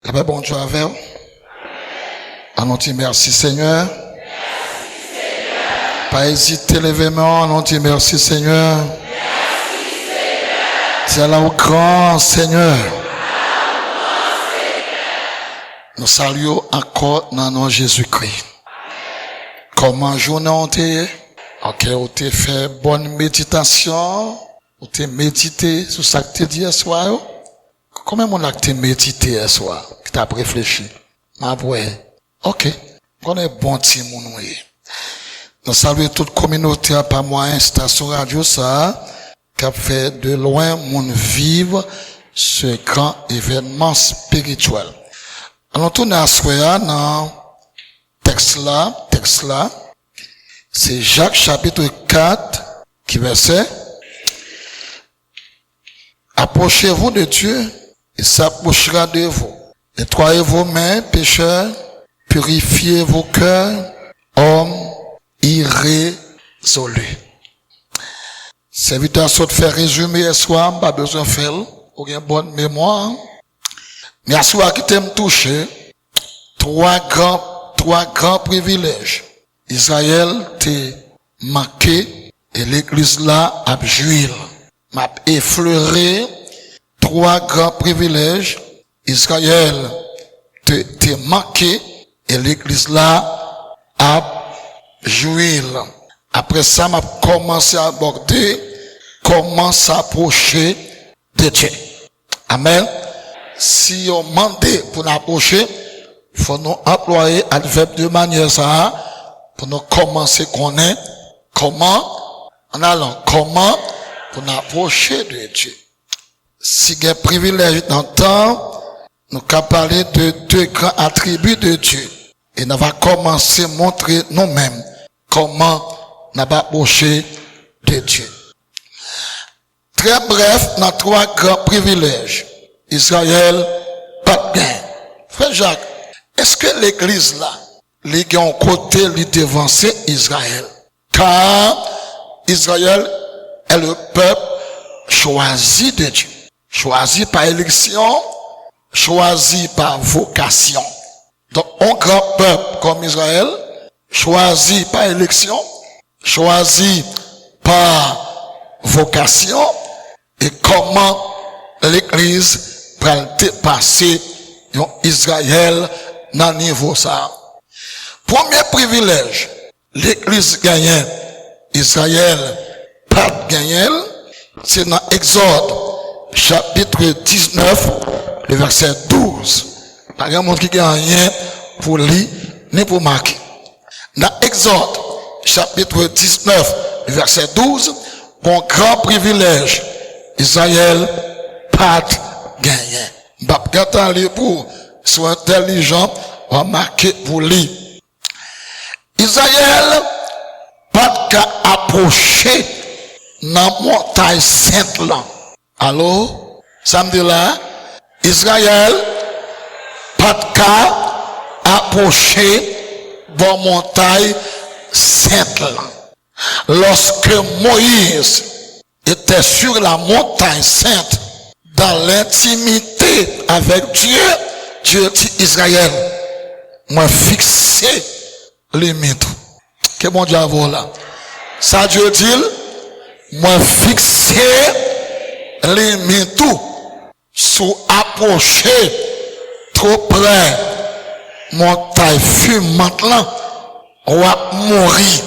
Amen, bon Dieu avec vous. Allons dire merci Seigneur. Pas hésiter l'événement, allons dire merci Seigneur. C'est là au grand Seigneur. Nous saluons encore dans nom Jésus-Christ. Comment journée on t'est? Ok, on t'a fait bonne méditation. On t'a médité sur ça que tu dit hier soir. Comment on a médité hier soir? Que t'as réfléchi? Ma ouais. Ok. On est bon petit monde. Nous saluons toute communauté à pas moyen station radio ça qui a fait de loin mon vivre ce grand événement spirituel. Alors tourner à soi dans texte là, c'est Jacques chapitre 4 qui verset. Approchez-vous de Dieu, il s'approchera de vous. Nettoyez vos mains, pécheurs, purifiez vos cœurs, hommes irrésolus. Serviteur saute faire résumer ce soir, pas besoin de faire, ou bien bonne mémoire. Mais à soir qui t'aime toucher, trois grands privilèges. Israël t'est marqué et l'église là a joué. M'a effleuré trois grands privilèges. Israël t'est marqué et l'église là a joué. Après ça, m'a commencé à aborder comment s'approcher de Dieu. Amen. Si on demande pour nous approcher, il faut nous employer le verbe de manière ça, pour nous commencer à connaître comment, en allant, comment pour nous approcher de Dieu. Si il y a un privilège d'entendre, nous allons parler de deux grands attributs de Dieu. Et nous allons commencer à montrer nous-mêmes comment nous allons approcher de Dieu. Très bref, dans trois grands privilèges. Israël, pas de gain. Frère Jacques, est-ce que l'église là, les gens ont côté, les devancer Israël? Car Israël est le peuple choisi de Dieu. Choisi par élection, choisi par vocation. Donc, un grand peuple comme Israël, choisi par élection, choisi par vocation, et comment l'église va dépasser Israël dans le niveau ça. Premier privilège, l'église gagne, Israël pas gagné, c'est dans Exode, chapitre 19, le verset 12. Pas grand monde qui gagne pour lire, ni pour marquer. Dans Exode, chapitre 19, le verset 12, bon grand privilège, Israël pas gagné. M'bap li pour soit intelligent, on marquer pour lui. Israël pas qu'à approcher dans montagne sainte là. Allô? Samedi là, Israël pas qu'à approcher dans montagne sainte là. Lorsque Moïse était sur la montagne sainte, dans l'intimité avec Dieu, Dieu dit Israël, moi fixé les mythes. Que bon Dieu a là. Ça Dieu dit, moi fixé les mythes, sous approcher trop près, montagne fumante là, on va mourir.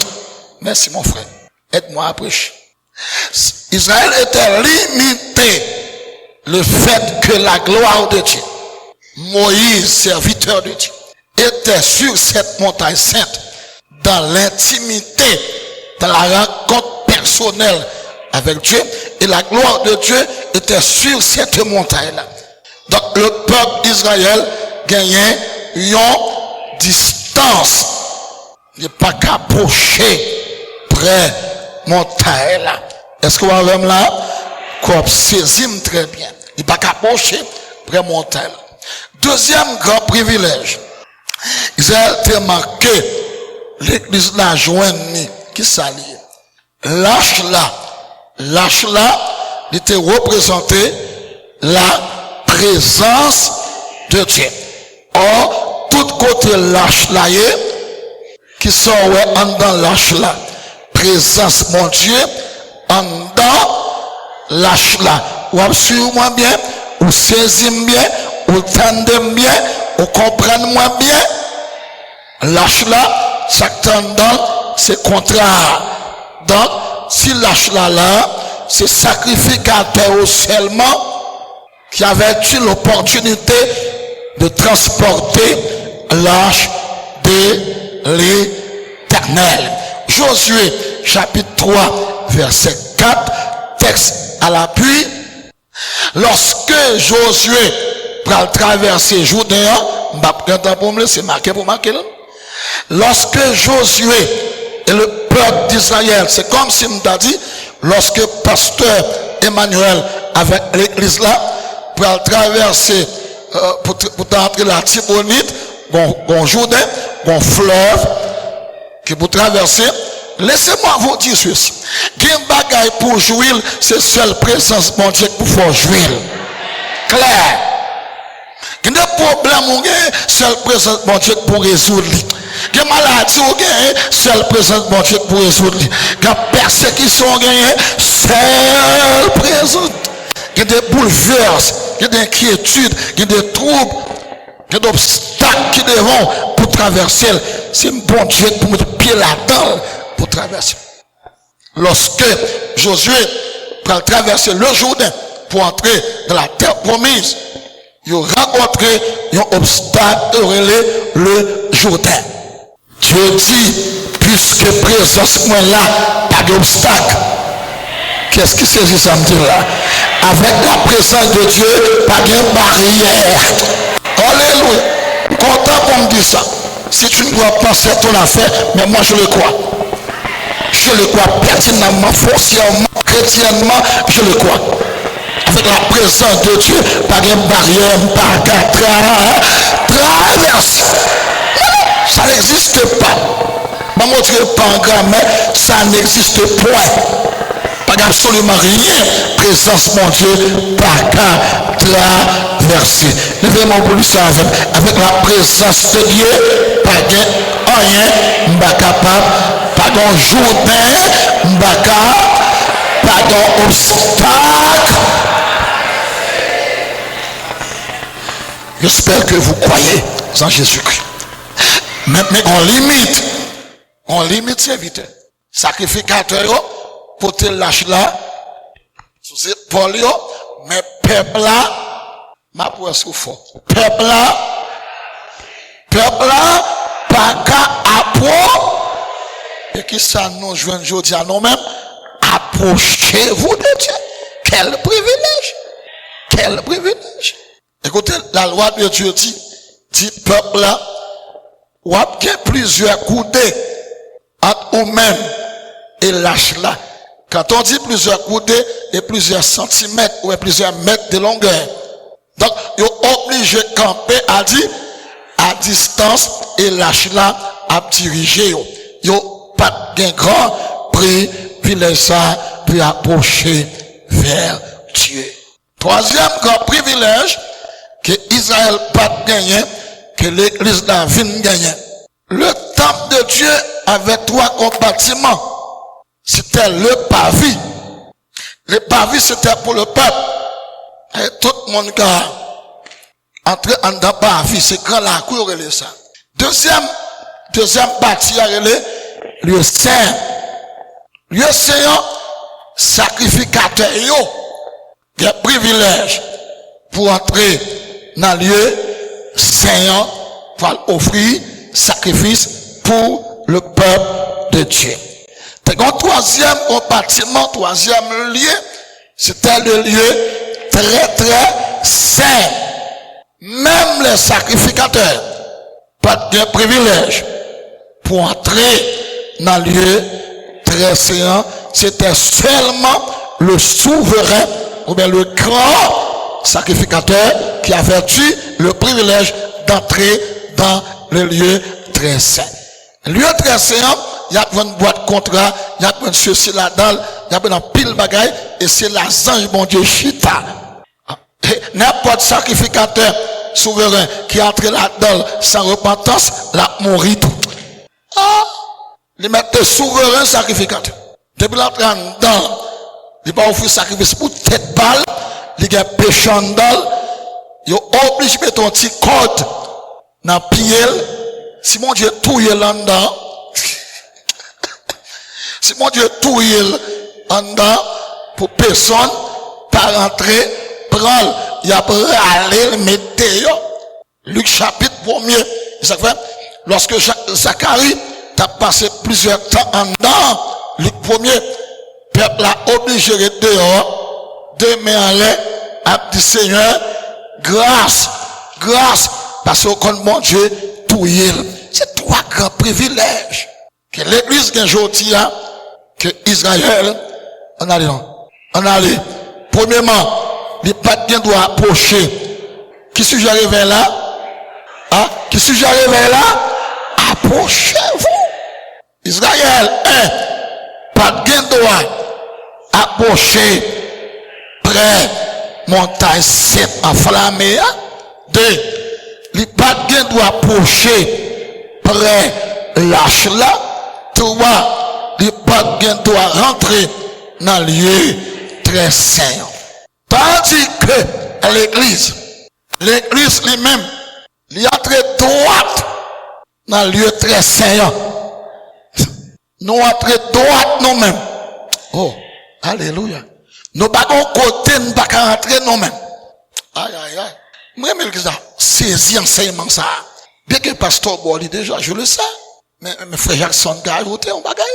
Merci mon frère. Aide-moi à prêcher. Israël était limité. Le fait que la gloire de Dieu, Moïse, serviteur de Dieu, était sur cette montagne sainte, dans l'intimité, dans la rencontre personnelle avec Dieu, et la gloire de Dieu était sur cette montagne-là. Donc le peuple d'Israël gagnait une distance. Il n'est pas qu'à approcher près montagne-là. Est-ce que vous avez là? Qu'on saisit très bien. Il pas qu'approcher près montagne. Deuxième grand privilège. Israël a marqué l'église la jointe qui s'allie. Lâche là, il était représenté la présence de Dieu. Or, tout côté lâche là, qui sont en dans lâche là, présence mon Dieu, en dans lâche là. Ou absolument bien, ou saisis bien, ou tendez bien, ou comprenez moi bien. Lâche là, chaque tendance, c'est contraire. Donc, si lâche là, c'est sacrificateur seulement qui avait eu l'opportunité de transporter l'arche de l'Éternel. Josué, chapitre 3, verset 4, texte à l'appui. Lorsque Josué va traverser Jourdain, c'est marqué pour marquer là. Lorsque Josué et le peuple d'Israël, c'est comme si on t'a dit, lorsque pasteur Emmanuel avec l'église là, pour traverser, pour entrer la Tibonite, bon Jourdain, bon fleuve, qui pour traverser, laissez-moi vous dire ceci. Gen bagay pour jouir, c'est seule présence mon Dieu pour faire jouir. Clair. Gen des problèmes ou gen, seule présence mon Dieu pour résoudre. Gen maladie ou gen, seule présence mon Dieu pour résoudre. Gen persécution ou gen, seule présence. Gen des bouleverses, gen des inquiétudes, gen des troubles, gen des obstacles qui devront pour traverser. C'est bon Dieu pour mettre pied là-dedans pour traverser. Lorsque Josué va traverser le Jourdain pour entrer dans la terre promise, il a rencontré un obstacle relé le Jourdain. Dieu dit, puisque présence moi là, pas d'obstacle. Qu'est-ce qui s'agit ça me dire là? Avec la présence de Dieu, pas de barrière. Alléluia. Content qu'on me dise ça. Si tu ne dois pas penser à ton affaire, mais moi je le crois. Je le crois pertinemment, foncièrement, chrétiennement, je le crois. Avec la présence de Dieu, pas de barrière, pas de traverse. Ça n'existe pas. Je ne montrer pas en grammaire, ça n'existe point. Pas absolument rien. Présence, mon Dieu, pas qu'à traverser. Levez-moi pour lui ça avec la présence de Dieu, pas de rien, pas capable. Pardon Jourdain, Mbaka, pardon obstacle. J'espère que vous croyez en Jésus-Christ. Mais on limite serviteur. Sacrificateur, pour te lâcher là, sous épaule, mais peuple là, ma pour souffre. Peuple là, pas qu'à apprendre. Et qui ça nous joint aujourd'hui à nous-mêmes? Approchez-vous de Dieu. Quel privilège! Quel privilège! Écoutez, la loi de Dieu dit peuple là, ou a plusieurs coudées entre vous-même et lâche là. Quand on dit plusieurs coudées et plusieurs centimètres ou plusieurs mètres de longueur. Donc, ils sont obligés de camper à distance et lâche là à diriger. Pas d'un grand privilège pour approcher vers Dieu. Troisième grand privilège que Israël pas gagné, que l'église de la ville gagné. Le temple de Dieu avait trois compartiments. C'était le parvis. Le parvis c'était pour le peuple. Et tout le monde qui entre en dans parvis, c'est grand la cour et ça. Deuxième partie lieu saint. Lieu saint, sacrificateur, il y a privilège pour entrer dans le lieu saint, pour offrir sacrifice pour le peuple de Dieu. Troisième compartiment, troisième lieu, c'était le lieu très saint. Même les sacrificateurs, pas de privilège pour entrer dans le lieu très saint, c'était seulement le souverain ou bien le grand sacrificateur qui avait eu le privilège d'entrer dans le lieu très saint. Le lieu très saint, il y a une boîte contrat, il y a une ceci là-dedans, il y a une pile bagaille, et c'est la ange, mon Dieu, chita. N'importe sacrificateur souverain qui entre là-dedans sans repentance, la mourit tout. Ah, les mettre souverain sacrificateur. Depuis l'entrée dedans, il va offrir sacrifice pour tête balle, il y a péché en dedans, il oblige de mettre un petit code dans le pied. Si mon Dieu touille là-dedans, si mon Dieu touille en dedans, pour personne, pas rentrer, prendre, il y a aller, le mettre. Luc chapitre 1er, ça fait, lorsque Zacharie a passé plusieurs temps en dedans, Luc 1er, peuple a obligé de dehors, deux mains en l'air, a dit Seigneur, grâce, parce qu'on mon Dieu, tout c'est trois grands privilèges que l'église aujourd'hui a, que Israël, on allait. Premièrement, les patrons doivent approcher. Qui suis-je arrivé là? Ah, qui suis-je arrivé là? Approchez-vous. Israël, patrons doivent approcher près montagne sainte enflammée. Deux, les patrons doivent approcher près lâche là. Trois, les patrons doivent rentrer dans le lieu très saint. Tandis que l'église lui-même, il y a très droite dans le lieu très saint. Nous entrons droite nous-mêmes. Oh, alléluia. Nous pas côté, nous pas rentrer nous-mêmes. Aïe. Moi, saisi enseignement ça. Bien que le pasteur Boli déjà, je le sais. Mais frère Jackson a ajouté un bagage.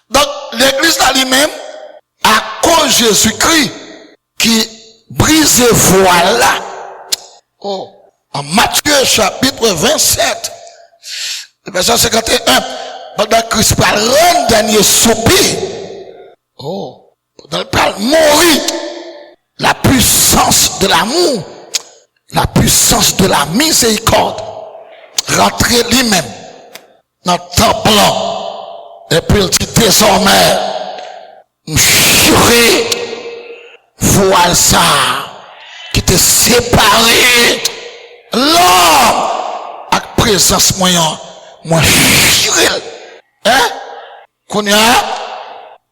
Donc, l'église là lui-même, à cause de Jésus-Christ, qui brise voile là. Oh, en Matthieu chapitre 27, verset 51, pendant que Christ parle un dernier soupir. Oh, pendant qu'il parle mourir, la puissance de l'amour, la puissance de la miséricorde, rentrer lui-même dans le temple. Et puis il dit désormais, juré, voile ça, qui te séparé, l'homme, avec présence moyen, moi juré, hein, qu'on y a,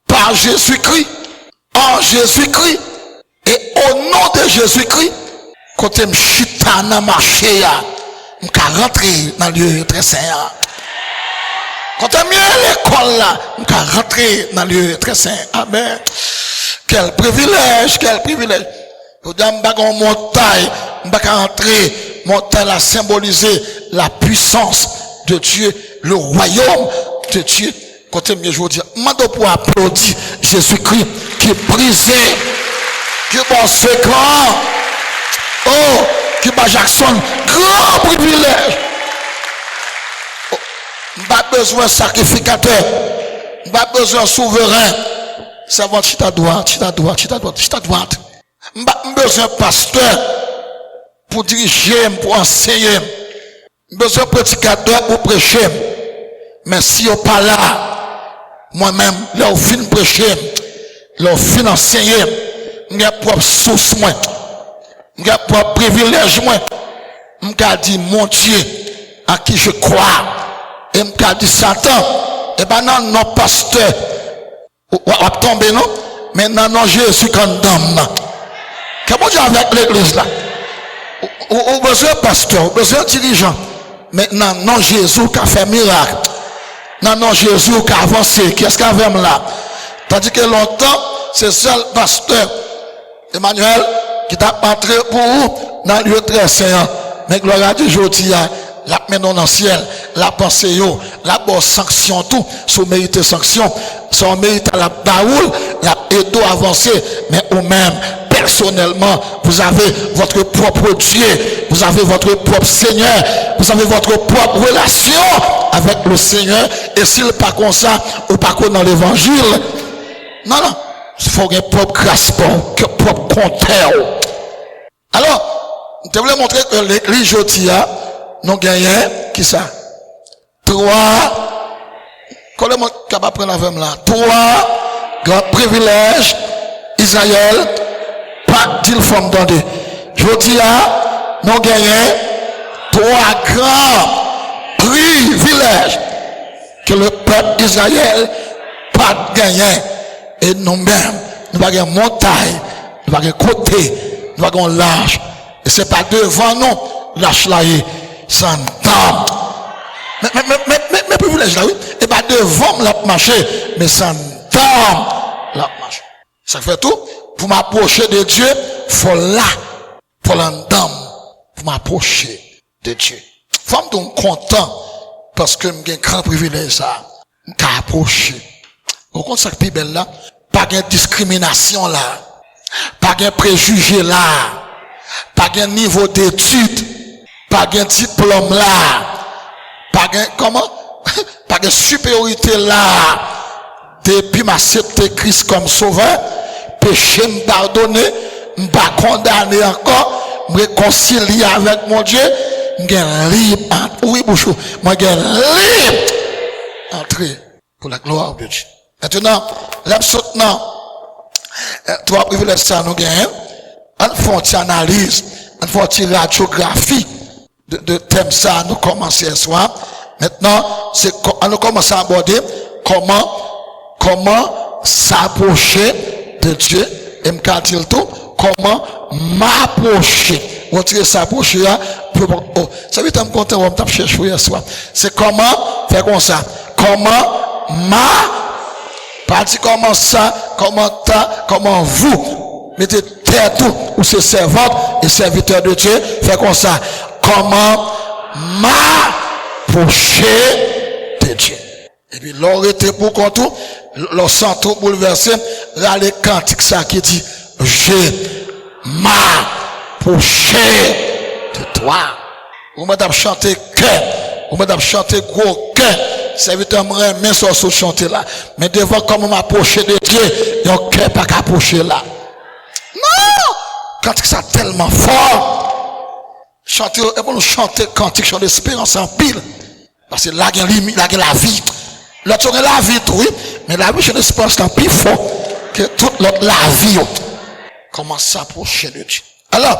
par Jésus-Christ, en Jésus-Christ, et au nom de Jésus-Christ, quand je suis dans marché, je peux rentrer dans le lieu très saint. Quand tu as mis l'école là, on peut rentrer dans le lieu très saint. Amen. Quel privilège, quel privilège. Vous avez une montagne, on peut rentrer, montagne a symbolisé la puissance de Dieu, le royaume de Dieu. Quand tu as mis, je veux dire, je pour applaudir Jésus-Christ qui est brisé, qui est bon secret. Oh, qui est Jackson, grand privilège. Pas besoin de sacrificateur, pas besoin de souverain. C'est votre chita droite. Pas besoin de pasteur pour diriger, pour enseigner. Besoin de prédicateur pour prêcher. Mais si on pas là, moi-même, là, on fin prêcher, là, on fin enseigner, j'ai propre source, moi, j'ai propre privilège, moi, j'ai dit, mon Dieu, à qui je crois. Et m'a dit Satan, et ben non, pasteur, ou tomber non, mais non, Jésus condamne. Qu'est-ce que avec l'église là? Ou besoin pasteur, ou besoin dirigeant, mais non, Jésus qui a fait miracle. Non, Jésus qui a avancé, qu'est-ce qu'il a fait là? Tandis que longtemps, c'est seul pasteur, Emmanuel, qui t'a entré pour vous dans le lieu très saint. Mais gloire à Dieu, aujourd'hui, la main dans le ciel, la pensée, la bonne sanction, tout, sous mérite sanction, sans mérite à la baoule, la édo avancé, mais ou même, personnellement, vous avez votre propre Dieu, vous avez votre propre Seigneur, vous avez votre propre relation avec le Seigneur, et s'il n'est pas comme ça, ou pas comme dans l'évangile, non, il faut une propre grâce, propre compteur. Alors, je voulais montrer que l'église aujourd'hui, nous gagnons, qui ça? Trois, comment on est capable de prendre la là? Trois grands privilèges, Israël, pas d'il forme dans deux. Je dis nous gagnons trois grands privilèges que le peuple d'Israël pas gagné. Et nous-mêmes, nous avons une montagne, nous avons un côté, nous avons l'âge. Et c'est pas devant nous, l'âge là, sans dame. Mais privilège là, oui. Et pas devant la marcher, mais sans dame, la marche. Ça fait tout. Pour m'approcher de Dieu, faut là, faut l'endame, pour m'approcher de Dieu. Faut me donner content, parce que j'ai un grand privilège ça, m'approcher. Au compte ça qui est belle là, pas de discrimination là, pas de préjugés là, pas de niveau d'études, pas de diplôme là, pas de, comment? Pas de supériorité là. Depuis m'accepter Christ comme sauveur, péché me pardonner, me pas condamner encore, me réconcilier avec mon Dieu, me libre, oui, bouchou, moi libre, entrer pour la gloire de Dieu. Maintenant, l'absolument, trois privilèges ça nous gagnons, on fait une analyse, on fait une radiographie de thème ça, nous commençons ce soir. Maintenant, on commence à aborder comment s'approcher de Dieu, et me dit tout, comment m'approcher. On tire s'approcher là, ça veut dire que content, on tape chercher hier soir. C'est comment faire comme ça. Comment pas dit comment ça, comment vous mettez terre tout, ou c'est servante et serviteur de Dieu, fait comme ça. Comment m'approcher de Dieu. Et puis, l'aurait pour contre tout, le centre bouleversé, là, les cantiques, ça qui dit, je m'approcher de toi. Vous m'avez chanté cœur, vous m'avez chanté gros cœur, serviteur mais sur ce chanter là. Mais devant comment m'approcher de Dieu, il y a un cœur pas qu'approcher là. Non! Cantique ça tellement fort. Chanter, et pour nous chanter cantique, chanter l'espérance en pile. Parce que là, il y a la vie. Là, tu as la vie, oui, mais la vie, je n'espère pas plus fort que toute la vie. Comment s'approcher de Dieu. Alors,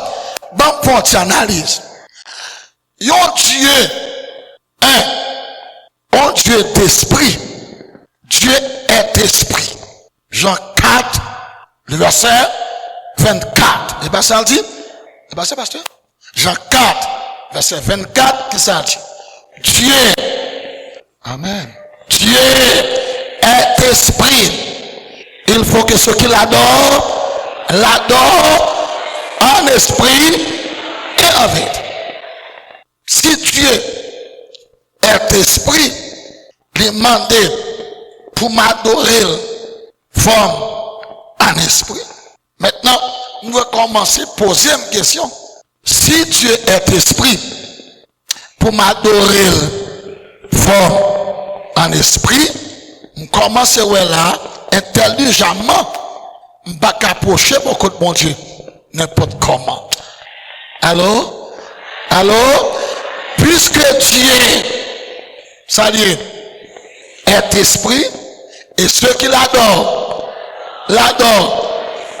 bon, pour une analyse. Yon Dieu, un Dieu d'esprit. Dieu est esprit. Jean 4, le verset 24. Et bien, ça le dit? Et bien, c'est pasteur? Jean 4, verset 24, qui ça dit? Dieu, amen. Dieu est esprit. Il faut que ceux qui l'adorent en esprit et en vérité. Si Dieu est esprit, il demande pour m'adorer forme en esprit. Maintenant, nous allons commencer à poser une question. Si Dieu est esprit, pour m'adorer forme en esprit, on commence là, intelligemment, on va approcher beaucoup de mon Dieu, n'importe comment. Allô? Puisque Dieu, ça dit, est esprit, et ceux qui l'adorent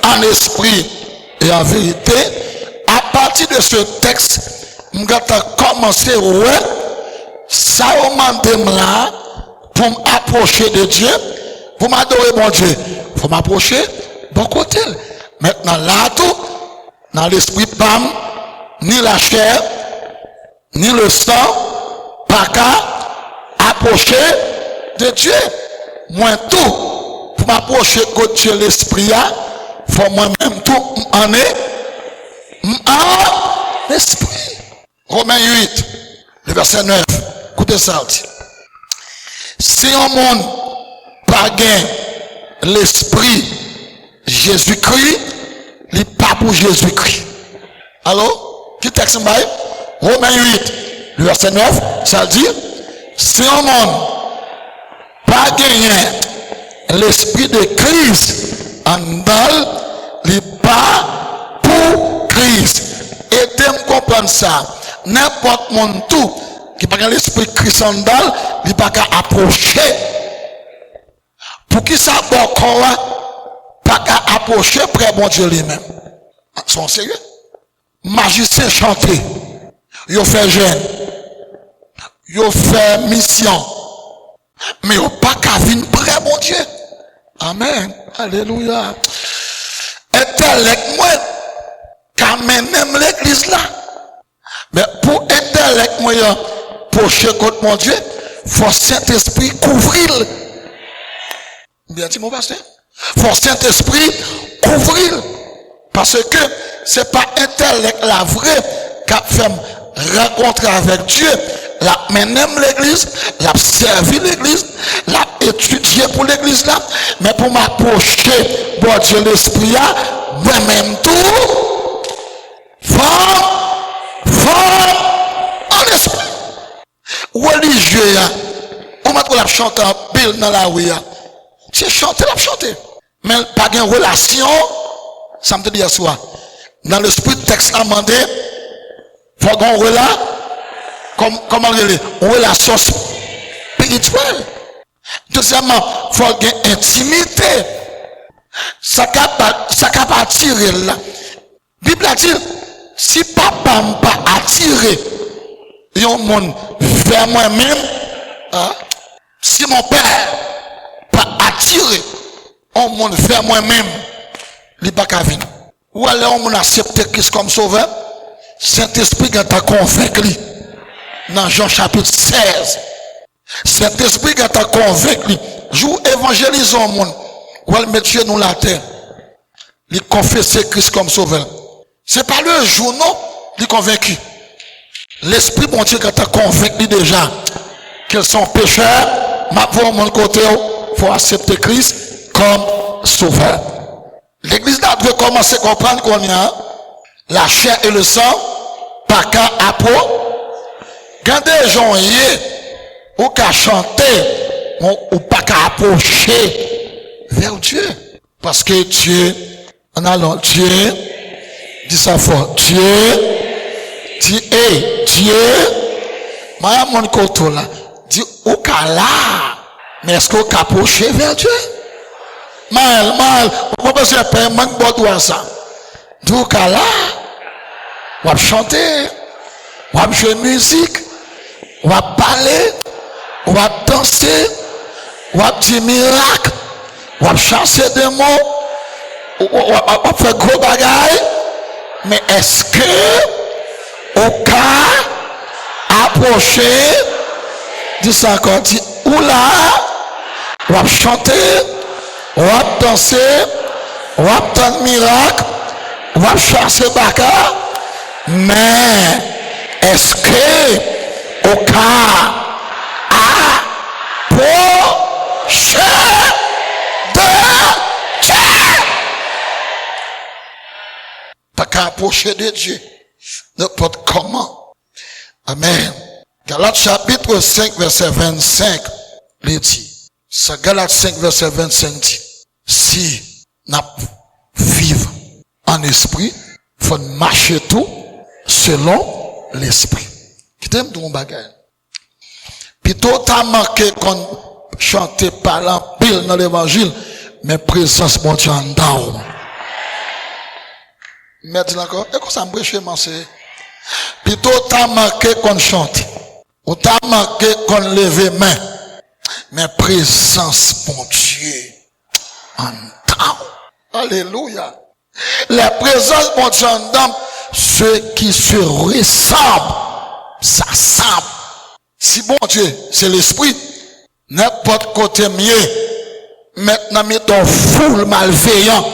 en esprit et en vérité, à partir de ce texte, on va commencer ouais, ça au mandem là, pour m'approcher de Dieu, pour m'adorer mon Dieu, pour m'approcher bon côté. Maintenant là tout, dans l'esprit bam, ni la chair, ni le sang, pas qu'à approcher de Dieu. Moi tout, pour m'approcher de Dieu l'esprit, faut moi-même tout en esprit. Romains 8, le verset 9, écoutez ça. Si un monde pas gain l'esprit Jésus-Christ, il n'est pas pour Jésus-Christ. Allô? Qui texte m'aille? Romains 8, le verset 9, ça dit, si un monde pas gagné l'esprit de Christ en dans, il n'est pas pour Christ. Et de me comprendre ça, n'importe monde tout, qui n'a pas l'esprit de Christ en dans, il n'a pas qu'à approcher. Pour qui ça bon corps, pas qu'à approcher près bon Dieu lui-même. Sont sérieux? magicien chanter, yo fait jeûne, yo fait mission, mais yo pas qu'à venir près mon Dieu. Amen. Alléluia. Intellect moi, quand même l'église là. Mais pour intellect moi, pour chez contre mon Dieu, faut Saint-Esprit couvrir. Bien dit mon pasteur. Faut Saint-Esprit couvrir. Parce que c'est pas intellect la vraie qui fait rencontrer avec Dieu. La même l'église, la servi l'église, la étudié pour l'église là, mais pour m'approcher, bon Dieu l'esprit là, moi-même tout, fort, en esprit. Religieux là, on m'a trouvé la chanter en pile dans la rue là. C'est chanter, la chanter. Mais pas de relation, ça me dit à soi. Dans l'esprit de texte amendé, faut qu'on relâche. Comment dire, une relation spirituelle. Deuxièmement, il faut une intimité. Ça capable attirer là. La Bible a dit, si papa m'a pas attiré, un monde vers moi-même, hein, si mon père pas attiré, un monde vers moi-même, il n'est pas qu'à venir. Ou alors on accepte Christ comme sauveur, Saint-Esprit t'a convaincu. Dans Jean chapitre 16, Saint-Esprit qui t'a convaincu, joue évangéliser au monde, ou elle met Dieu nous la terre, il confesser Christ comme sauveur. C'est pas le jour, non, il est convaincu. L'Esprit bon Dieu qui t'a convaincu déjà qu'ils sont pécheurs, ma pour mon côté, faut accepter Christ comme sauveur. L'église doit commencer à comprendre qu'on y a la chair et le sang, pas qu'à apôtre. Quand des gens ou qu'à chanter, ou pas qu'à approcher vers Dieu. Parce que Dieu, en allant, Dieu, dit ça fort, Dieu, dit, Dieu, moi, mon côté là, dit, ou qu'à là, mais est-ce qu'on qu'à approcher vers Dieu? Mal, on peut se faire, manque de ça. Dit, ou qu'à là, on va chanter, on va jouer musique, on va parler, on va danser, on va dire miracle, on va chasser des mots, on va faire gros bagaille. Mais est-ce que au cas approcher, dit ça encore, dit ou là, on va chanter, on va danser, on va faire miracle, on va chasser bagaille. Mais est-ce que au cas approcher de Dieu? Pas qu'à approcher de Dieu. N'importe comment. Amen. Galates chapitre 5 verset 25 il dit. Ça Galates 5 verset 25 dit. Si nous vivons en esprit, il faut marcher tout selon l'esprit. Qui t'aime ton bagage. Plutôt t'as marqué qu'on chantait parlant pile dans l'évangile, mais présence mon Dieu en dedans. Maintenant encore, et qu'on s'en chez moi c'est. Plutôt t'as marqué qu'on chante, ou t'as marqué qu'on lève main, mais présence mon Dieu en dedans. Alléluia. La présence mon Dieu en dedans, ceux qui se ressemblent. Ça semble. Si bon Dieu, c'est l'esprit, n'importe côté mieux, maintenant, mettons foule malveillant,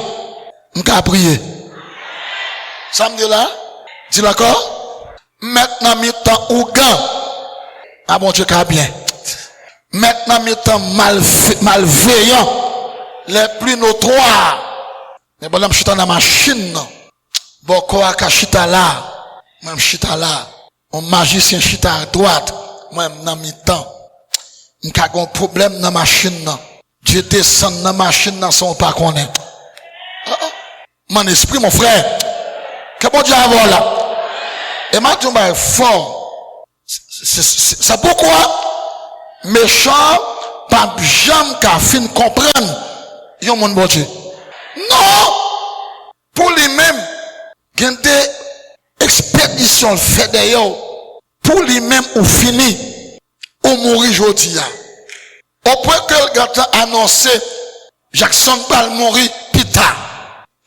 on va prier. Ça me dit là? Dis d'accord? Maintenant, mettons ougan, ah bon Dieu, qu'a bien. Maintenant, mettons malveillant, les plus notoires. Mais bon, là, je suis dans la machine. Bon, quoi, chita là. Même chita là. Un magicien chita à droite, moi, dans mi temps. Il y a un problème dans la machine. Dieu descend dans la machine, dans son pas qu'on est. Mon esprit, mon frère. Que bon Dieu avoir là? Et maintenant, il est fort. C'est pourquoi, méchant, pas jamais qu'à fin comprendre, il y a mon bon Dieu. Non! Pour lui-même, il y a des action le fait d'ailleurs, pour lui-même ou fini, ou mourir aujourd'hui. Au point que le gars a annoncé, Jackson va mourir plus tard.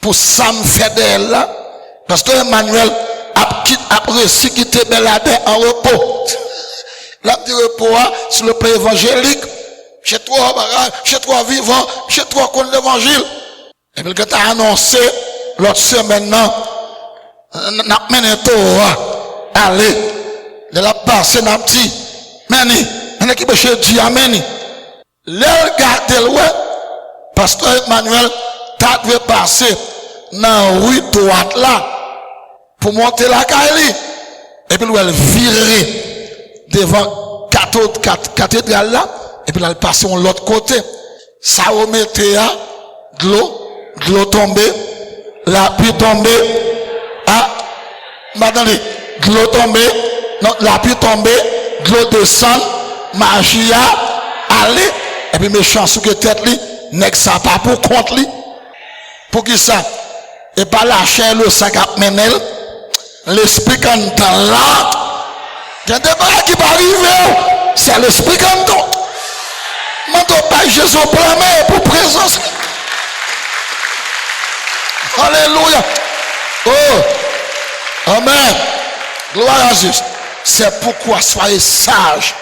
Pour ça me fait d'elle là, parce que Emmanuel a réussi quitter Beladé en repos. Là, du repos sur le plan évangélique, chez toi vivant, chez toi contre l'évangile. Et puis le gars a annoncé, l'autre semaine, n'a mené Torah, allez, de la passe, n'a dit, meni, on est qui chez Dieu, meni. L'elle garde le pasteur Emmanuel, t'as dû passer dans la rue droite là, pour monter la caille. Et puis elle virer devant cathédrale là, et puis elle passe de l'autre côté. Ça remettait de l'eau tombée, la pluie tombée, madame, de l'eau tombée, non, la pluie tombée, de l'eau descend, magie aller, et puis méchant sous que tête li, n'est que ça pas pour compte li. Pour qui ça? Et pas lâcher le sac à menel, l'esprit quand là, il y a des barres qui va arriver, c'est l'esprit quand on. Maintenant, pas Jésus blâmé pour présence. Alléluia. Oh. Amen. Gloire à Jésus. C'est pourquoi soyez sages.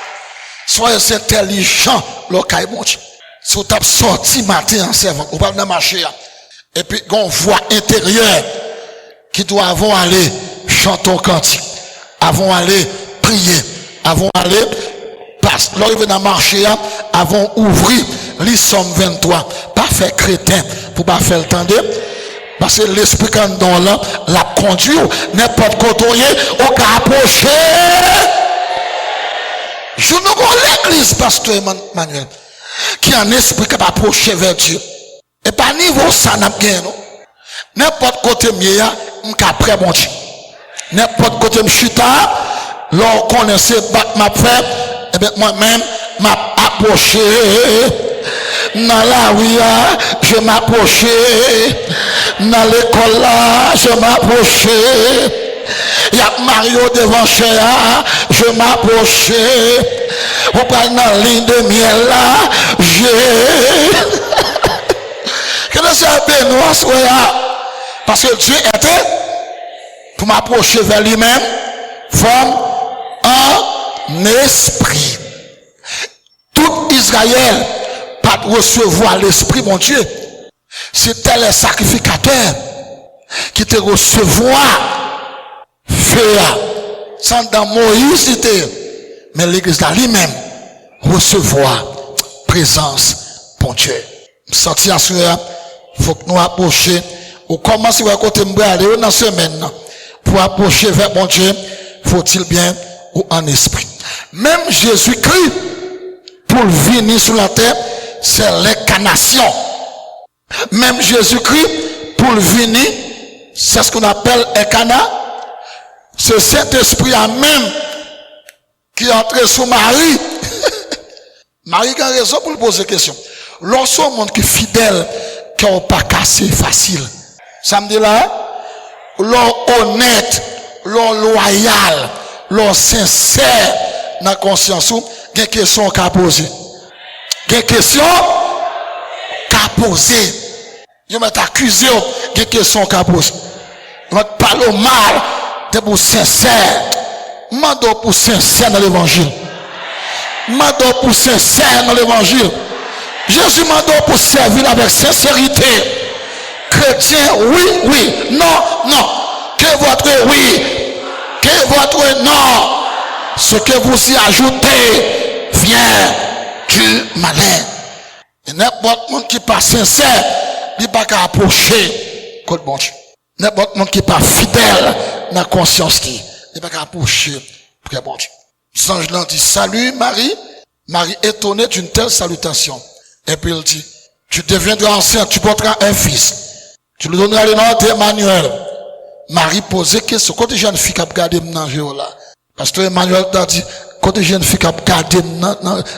Soyez intelligents. Lorsqu'il monte. Si vous avez sorti matin en servant, vous pouvez marcher. Et puis, on voit intérieur qui doit avant aller chanter au cantique. Avant aller prier. Avant aller parce que lorsqu'il vient marcher, avant ouvrir les Somme 23. Pas faire crétin pour pas faire le temps de. Parce que l'esprit quand dans là, la conduit, n'importe quoi, on peut approcher. Je ne vois l'église, pasteur Emmanuel, qui a un esprit qui peut approcher vers Dieu. Et pas niveau ça, n'a pas non. N'importe côté mien, on peut après mon Dieu. N'importe côté m'chuta, l'on connaissait battre ma frère, et bien moi-même, m'a approché. Dans la rue, je m'approchais. Dans l'école là, je m'approchais. Il y a Mario devant chez je m'approchais. Au pas dans la ligne de miel là, quel est ce Benoît, parce que Dieu était pour m'approcher vers lui-même, forme un esprit. Tout Israël pas recevoir l'esprit, mon Dieu. C'était les sacrificateurs qui te recevoir faire. Sans dans Moïse, c'était. Mais l'église là lui-même recevoir présence, mon Dieu. Sorti à ce faut que nous approchions. Ou commencer à côté de aller dans la semaine. Pour approcher vers mon Dieu, faut-il bien ou en esprit. Même Jésus-Christ, pour venir sur la terre, c'est l'incarnation. Même Jésus-Christ, pour venir, c'est ce qu'on appelle incarnat. C'est cet esprit à même qui est entré sous Marie. Marie a raison pour lui poser la question. Lorsqu'on monde qui est fidèle, qui n'a pas cassé facile. Ça me dit là, l'homme honnête, l'homme loyal, l'homme sincère dans la conscience, il y a une question qu'à poser. Il y a une question qu'à poser. Je vais t'accuser, il y a une question qu'à poser. Je vais te parler mal, de pour sincère. Mando pour sincère dans l'évangile. Mando pour sincère dans l'évangile. Jésus mando pour servir avec sincérité. Chrétien, oui, oui, non, non. Que votre oui, que votre non. Ce que vous y ajoutez vient du malin. Et n'importe monde qui n'est pas sincère, il n'est pas qu'à approcher contre bon Dieu. N'importe monde qui n'est pas fidèle dans la conscience qui n'est pas qu'à approcher pour bon Dieu. L'ange là dit, salut Marie. Marie étonnée d'une telle salutation. Et puis il dit, tu deviendras enceinte, tu porteras un fils. Tu lui donneras le nom d'Emmanuel. Marie posait question, côté jeune fille qui a gardé mon là. Parce que Emmanuel t'a dit, côté jeune fille qui a gardé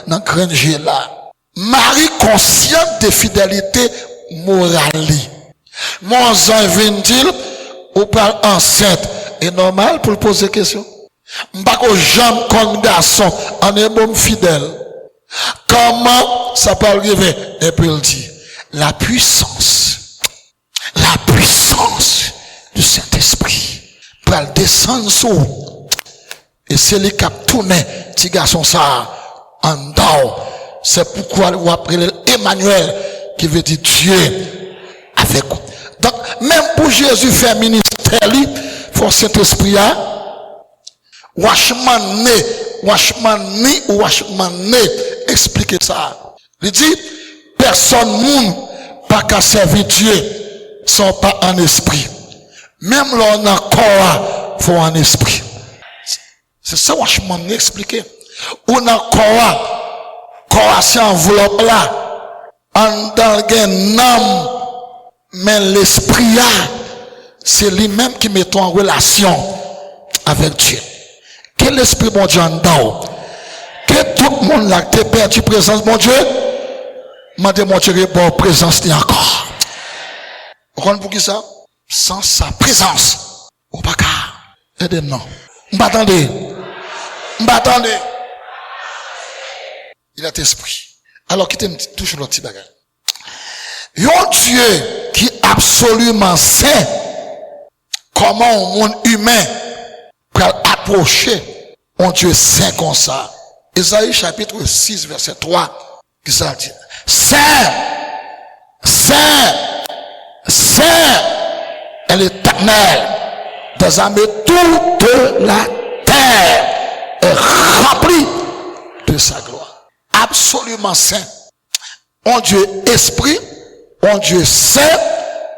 dans granger là. Marie consciente de fidélité morale. Mon zan vient dire, ou parle enceinte. est normal pour poser question. M'pas que j'aime comme garçon, en est bon fidèle. Comment ça peut arriver? Et puis il dit, la puissance du Saint-Esprit pour descendre sur vous. Et c'est les cap tourné, petit garçon ça, en dehors. C'est pourquoi on appelle Emmanuel, qui veut dire Dieu avec vous. Donc, même pour Jésus faire ministère, il faut Saint-Esprit, washman né, expliquer ça. Il dit, personne monde pas qu'à servir Dieu sans pas en esprit. Même là, on a corps, faut en esprit. C'est ça, washman né expliquer. On a corps, c'est enveloppe là, en dans une âme, mais l'esprit là, c'est lui-même qui met en relation avec Dieu. Quel esprit, mon Dieu, en dedans? Que tout le monde là, t'es perdu présence, mon Dieu? Mandez mon Dieu, bon, présence, ni encore. Vous comprenez pour qui ça? Sans sa présence. Ou pas qu'à. Aidez-moi. M'attendez. Il a esprit. Alors, quittez toujours le petit bagage. Un Dieu qui est absolument saint, comment un monde humain peut approcher un Dieu saint comme ça? Isaïe chapitre 6, verset 3, qui ça dit? Saint est l'Éternel, désormais toute la terre est remplie de sa gloire. Absolument saint. Un Dieu esprit, un Dieu saint,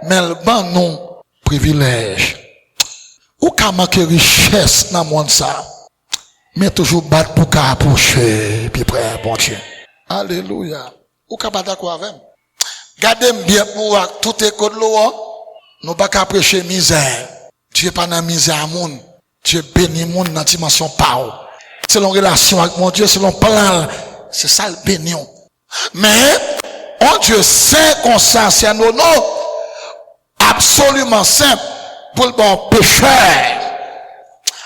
mais le ban non privilège. Ou qu'à manquer richesse dans le monde ça, mais toujours battre pour qu'à approcher, puis près, bon Dieu. Alléluia. Ou qu'à battre d'accord avec. Gardez bien pour tout école de l'eau, nous pas qu'à prêcher misère. Dieu pas dans misère à monde. Dieu bénit monde dans la dimension par. Selon relation avec mon Dieu, selon plan, c'est ça le béni. Mais, un Dieu saint comme ça, c'est un nom absolument simple pour le bon pécheur.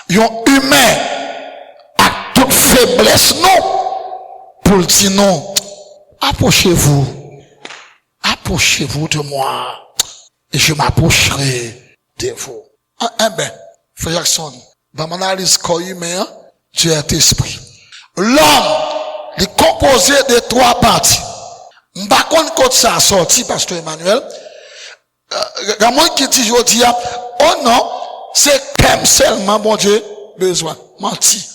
Un humain à toute faiblesse, non. Pour le dire non, approchez-vous de moi et je m'approcherai de vous. Ben, frère Jackson, dans mon analyse corps humain, Dieu est esprit. L'homme est composé de 3 parties. M'pas quand ça a sorti, pasteur Emmanuel, il y a moi qui dit aujourd'hui, oh non, c'est comme seulement bon Dieu besoin. Menti.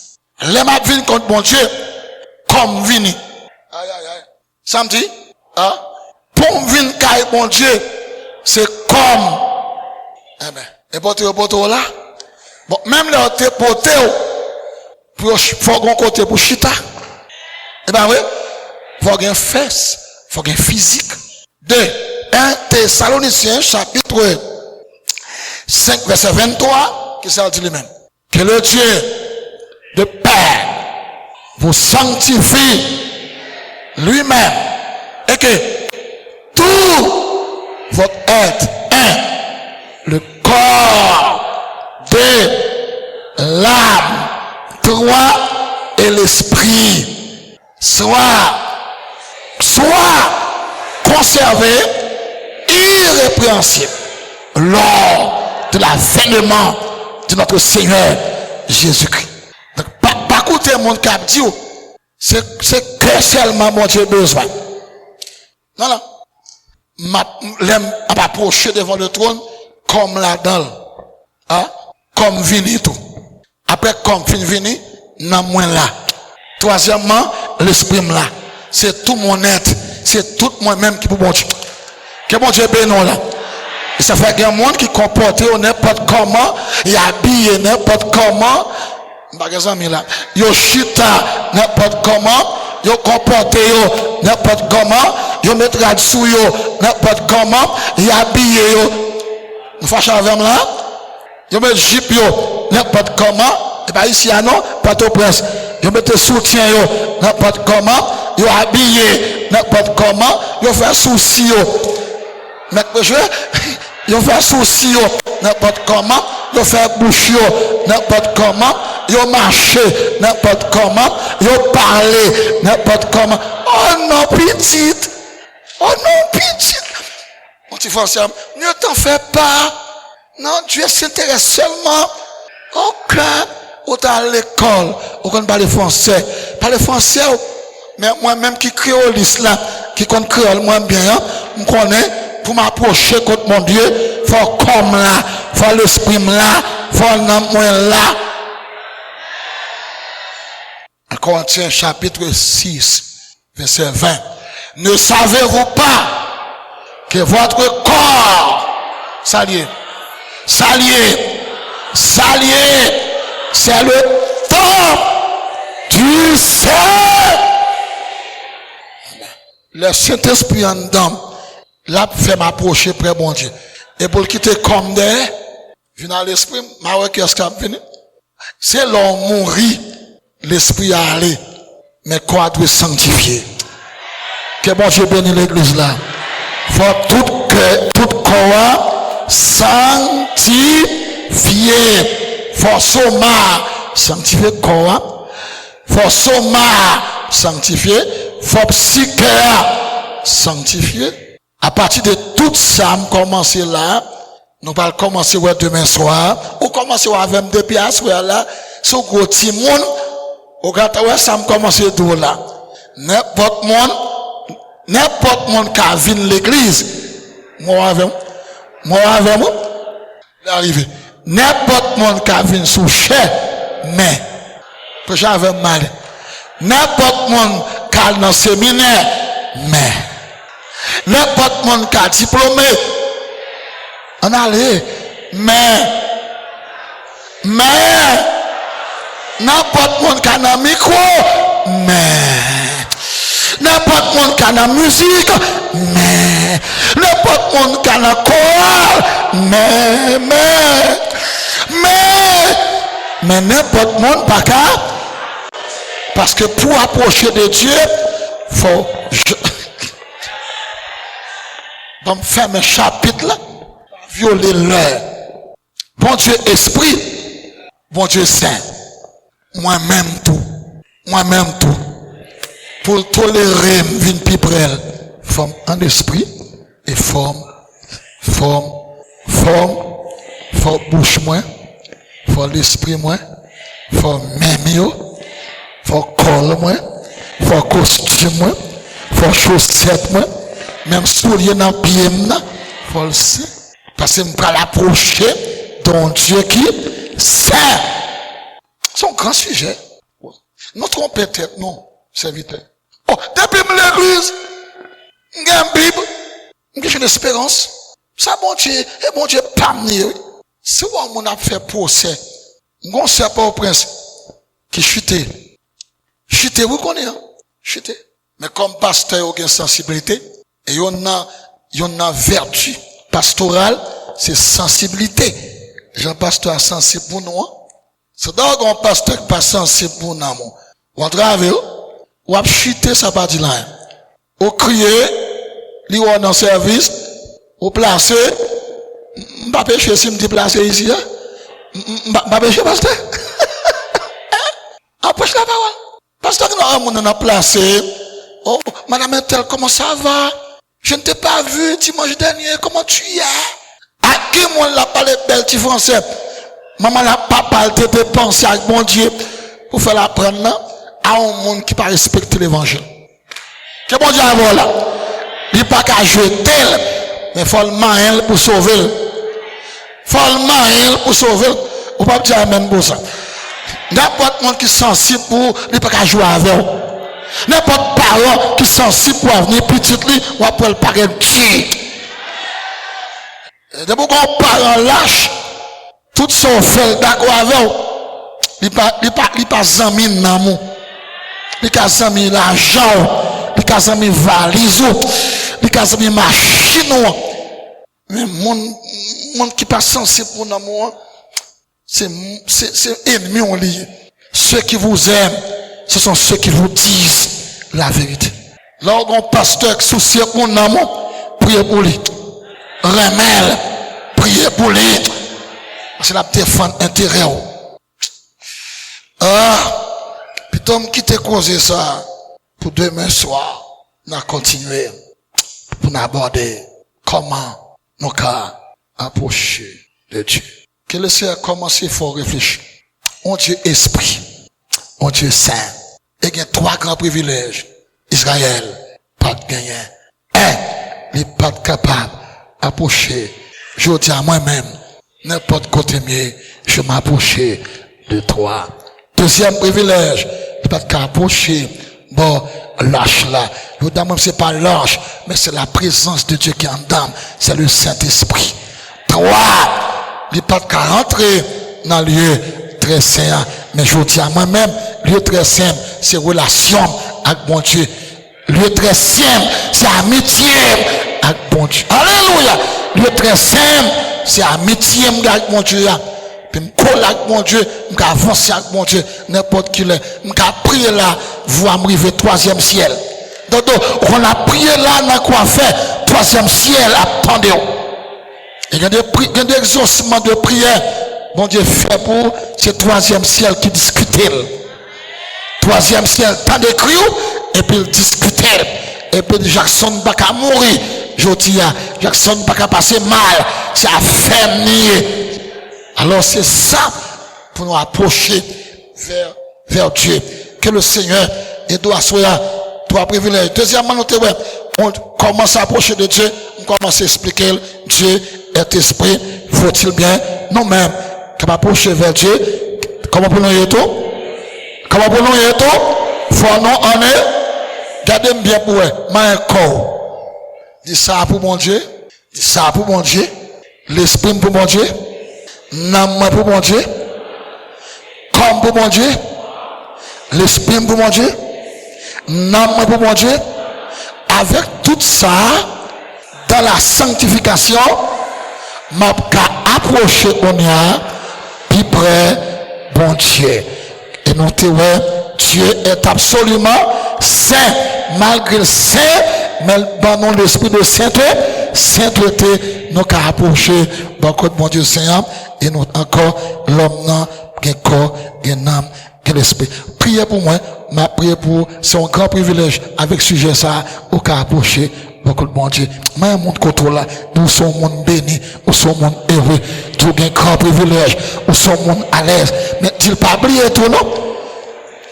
Les m'a vini contre bon Dieu, comme vini. Aïe. Ça me dit, pour venir caille bon Dieu, c'est comme, et porter là. Bon, même là, t'es porté, pour, faut qu'on côté pour chita. Oui, faut qu'on fesse, faut qu'on physique. 2. 1 Thessaloniciens, chapitre 5, verset 23, qui ça dit lui-même. Que le Dieu de paix vous sanctifie lui-même et que tout votre être, le corps, 2, l'âme, 3 et l'esprit soit conservé irrépréhensible lors de l'avènement de notre Seigneur Jésus-Christ. Donc, pas écouter mon cap dit, c'est que seulement mon Dieu besoin. Non. L'aime approcher devant le trône comme là-dedans. Comme vini tout. Après, comme fin vini, non moins là. Troisièmement, l'esprit là. C'est tout mon être. C'est tout moi-même qui peut bon Dieu. Que bon Dieu bénisse là. Et ça fait qu'il y a un monde qui comporte n'importe comment, il habille n'importe comment. Par exemple, là, yo chita n'importe comment, yo comporte n'importe comment, yo mettra dessous n'importe comment, il habille nous fâchons avec là, yo met jip n'importe comment, et pas ici non, pas au prince. Yo mette soutien n'importe comment, yo habillé n'importe comment, yo fait souci mais je yo fait souci n'importe comment, yo fait bouche n'importe comment, yo marché n'importe comment, yo parlé n'importe comment. Oh non, petite. Oh non, petite. Mon petit français, ne t'en fais pas. Non, Dieu s'intéresse seulement aucun ou à l'école, aucun parler français. Parler français, mais moi-même qui créoliste là, qui compte créole moins bien, je connais, pour m'approcher contre mon Dieu, faut comme là, faut l'esprit là, faut l'âme là. Corinthiens chapitre 6, verset 20. Ne savez-vous pas que votre corps, salier, c'est le temple du Saint. Le Saint-Esprit en dedans, là, fait m'approcher près mon Dieu. Et pour le quitter comme des, vient à l'esprit, ma ouais, qu'est-ce qui a venu? C'est l'homme mourir, l'esprit a allé, mais quoi doit sanctifier? Que bon Dieu bénisse l'église là. Faut tout corps sanctifier. Faut soma sanctifier corps. Faut soma sanctifier. Faut psyché sanctifier. À partir de tout ça, on commence là. Nous allons commencer demain soir. Ou commencer avec depuis à soir là. Sous gros petit monde. Au gâteau, ça me commence tout là. N'importe monde qui a vu l'église, moi avec moi, l'arrivée. N'importe monde qui a vu sous chair, mais, que j'avais mal. N'importe monde qui a dans le séminaire, mais, n'importe monde qui a diplômé, on allait, mais, n'importe monde qui a un micro, mais, n'importe monde qui a la musique, mais n'importe monde qui a la chorale, mais n'importe monde pas qu'à, parce que pour approcher de Dieu, faut bon faire mes chapitres là, violer l'heure. Bon Dieu esprit, bon Dieu saint, moi-même tout. Pour tolérer une plus près, forme en esprit et forme bouche moins, forme l'esprit moins, forme même forme col moins, forme costume moins, forme chaussette moins, même soulier dans pied moins, forme le saint. Parce que je vais l'approcher d'un Dieu qui saint. C'est un grand sujet. Non trompette, non, serviteur. Oh, depuis l'église, j'ai une Bible, j'ai une espérance. Ça, bon Dieu, et bon Dieu, pas mieux. Si on a fait procès, on sait pas au prince, qui chutait. Chutait, vous connaissez, chutait. Mais comme pasteur, il y a une sensibilité, et il y a une vertu pastorale, c'est sensibilité. Jean pasteur sensible pour nous. C'est donc un pasteur qui pas sensible pour nous. Ou à travers, ou à chuter, ça pas dire là. Ou crier, li ou dans service, ou placer, m'pas péché si me placer ici, m'pas péché pasteur. Approche la parole. Pasteur, on a placé. Oh, madame Intel, comment ça va? Je ne t'ai pas vu dimanche dernier, comment tu y es? À qui moi l'a parlé belle petit français? Maman la papa, elle te pensé avec mon Dieu pour faire la prendre là. À un monde qui pas respecter l'évangile. Que bon Dieu a là. Il pas qu'à jeter, mais faut le marier pour sauver. Faut le marier pour sauver. Ou pas dire amen pour ça. N'importe monde qui est sensible pour, il pas qu'à jouer avec. N'importe parent qui est sensible pour avenir petit lui, ou après le parent Dieu. De beaucoup de parents lâches, tout son fait d'accord avec. Il pas zami n'amour. Il pas zami l'argent. Il pas zami valise. Il pas zami machine. Mais monde qui pas sensible pour l'amour, c'est ennemi on lit. Ceux qui vous aiment, ce sont ceux qui vous disent la vérité. Lorsqu'un pasteur qui soucie pour l'amour, priez pour lui. Remel, priez pour lui. C'est la défendre intérêt. Ah, putain, qui t'a causé ça pour demain soir, on a continué pour aborder comment nous allons approcher de Dieu. Que le Seigneur commence, il faut réfléchir. On Dieu esprit, on Dieu saint. Et il y a 3 grands privilèges. Israël, pas de gagner. Il n'est pas capable d'approcher. Je dis à moi-même, n'importe côté mieux, je m'approcher de toi. Deuxième privilège, il n'est pas capable d'approcher. Bon, lâche là. Le dame, c'est pas lâche, mais c'est la présence de Dieu qui est en dame. C'est le Saint-Esprit. 3, il n'est pas capable d'entrer dans le lieu très saint. Mais je dis à moi-même, lieu très saint, c'est relation avec mon Dieu. Lieu très simple, c'est amitié avec mon Dieu. Alléluia. Lieu très simple, c'est amitié avec mon Dieu. Puis me coller avec mon Dieu, me avancer avec mon Dieu, n'importe qui l'est. Me prier là, vous arriver 3e ciel. Donc, on a prié là, on a quoi faire? 3e ciel, attendez. Il y a des exaucements de prière. Bon Dieu fait pour ce 3e ciel qui discute. 3e ciel, tant d'écrit, et puis il discute. Et puis Jackson n'a pas mourir. Je dis, Jackson n'a pas passer mal. C'est affermi. Alors c'est ça pour nous approcher vers Dieu. Que le Seigneur et doit soit 3 privilèges. Deuxièmement, on commence à approcher de Dieu. On commence à expliquer Dieu est esprit. Faut-il bien nous-mêmes qu'on approcher vers Dieu? Comment pour nous y tout? Comment pour nous y tout? Faut nous en est. Gardez bien pour eux. Mais corps. Dis ça pour mon Dieu. Dis ça pour mon Dieu. L'esprit pour mon Dieu. N'âme pour mon Dieu. Comme pour mon Dieu. L'esprit pour mon Dieu. N'âme pour mon Dieu. Avec tout ça, dans la sanctification, m'a approché mon puis près bon Dieu. Et nous te Dieu est absolument saint, malgré le saint, mais dans l'esprit de sainteté, nous avons approché beaucoup de mon Dieu Seigneur, et nous encore l'homme, qui corps, qui âme, qui l'esprit. Priez pour moi, ma prière pour, c'est un grand privilège avec sujet ça, au cas approcher beaucoup de mon Dieu. Mais un monde côté là, nous sommes monde béni, nous sommes monde heureux, tout un grand privilège, nous sommes monde à l'aise. Mais dis pas oublier tout, non?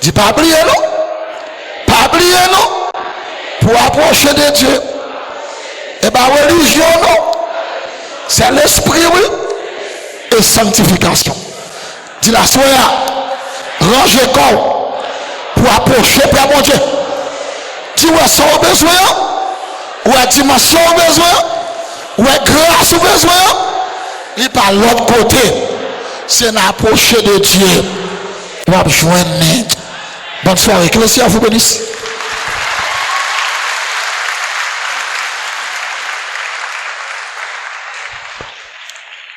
Dis pas oublier, non? Pas oublier, non? Pour approcher de Dieu. Et bien, religion, non? C'est l'esprit, oui. Et sanctification. Dis la soirée, rangez corps pour approcher Père mon Dieu. Tu vois son besoin, ou à dimension au besoin, ou à grâce au besoin, il par l'autre côté, c'est l'approcher de Dieu. On va joindre. Bonne soirée, que le Seigneur vous bénisse.